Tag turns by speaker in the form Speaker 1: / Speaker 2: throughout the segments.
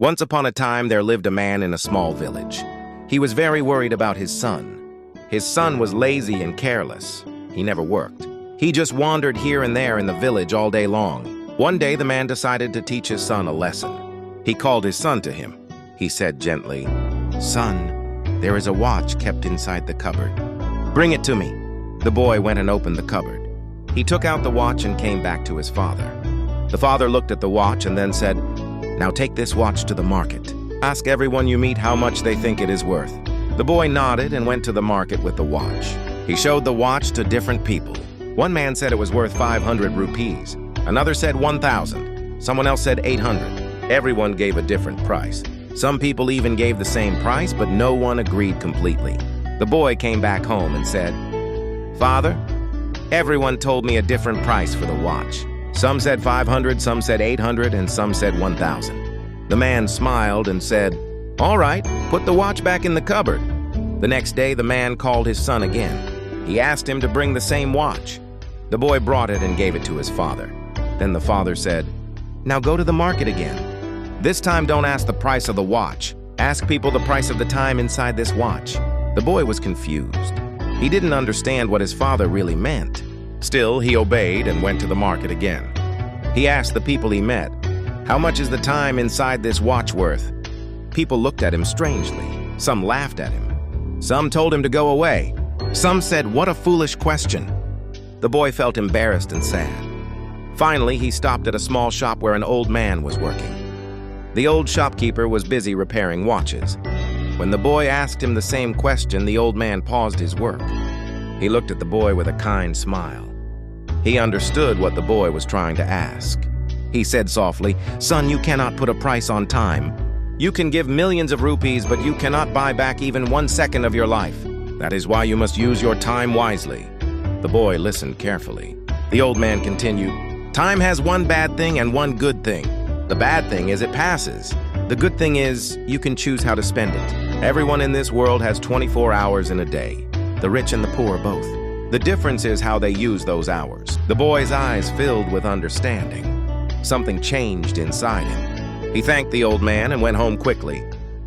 Speaker 1: Once upon a time, there lived a man in a small village. He was very worried about his son. His son was lazy and careless. He never worked. He just wandered here and there in the village all day long. One day, the man decided to teach his son a lesson. He called his son to him. He said gently, "Son, there is a watch kept inside the cupboard. Bring it to me." The boy went and opened the cupboard. He took out the watch and came back to his father. The father looked at the watch and then said, "Now take this watch to the market. Ask everyone you meet how much they think it is worth." The boy nodded and went to the market with the watch. He showed the watch to different people. One man said it was worth 500 rupees. Another said 1,000. Someone else said 800. Everyone gave a different price. Some people even gave the same price, but no one agreed completely. The boy came back home and said, "Father, everyone told me a different price for the watch. Some said 500, some said 800, and some said 1,000. The man smiled and said, "All right, put the watch back in the cupboard." The next day, the man called his son again. He asked him to bring the same watch. The boy brought it and gave it to his father. Then the father said, "Now go to the market again. This time don't ask the price of the watch. Ask people the price of the time inside this watch." The boy was confused. He didn't understand what his father really meant. Still, he obeyed and went to the market again. He asked the people he met, "How much is the time inside this watch worth?" People looked at him strangely. Some laughed at him. Some told him to go away. Some said, "What a foolish question." The boy felt embarrassed and sad. Finally, he stopped at a small shop where an old man was working. The old shopkeeper was busy repairing watches. When the boy asked him the same question, the old man paused his work. He looked at the boy with a kind smile. He understood what the boy was trying to ask. He said softly, "Son, you cannot put a price on time. You can give millions of rupees, but you cannot buy back even 1 second of your life. That is why you must use your time wisely." The boy listened carefully. The old man continued, "Time has one bad thing and one good thing. The bad thing is it passes. The good thing is you can choose how to spend it. Everyone in this world has 24 hours in a day, the rich and the poor both. The difference is how they use those hours." The boy's eyes filled with understanding. Something changed inside him. He thanked the old man and went home quickly.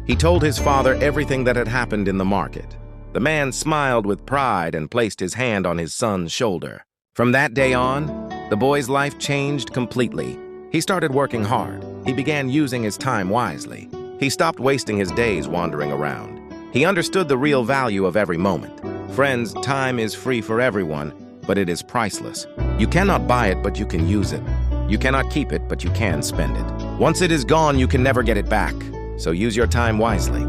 Speaker 1: He told his father everything that had happened in the market. The man smiled with pride and placed his hand on his son's shoulder. From that day on, the boy's life changed completely. He started working hard. He began using his time wisely. He stopped wasting his days wandering around. He understood the real value of every moment. Friends, time is free for everyone, but it is priceless. You cannot buy it, but you can use it. You cannot keep it, but you can spend it. Once it is gone, you can never get it back. So use your time wisely.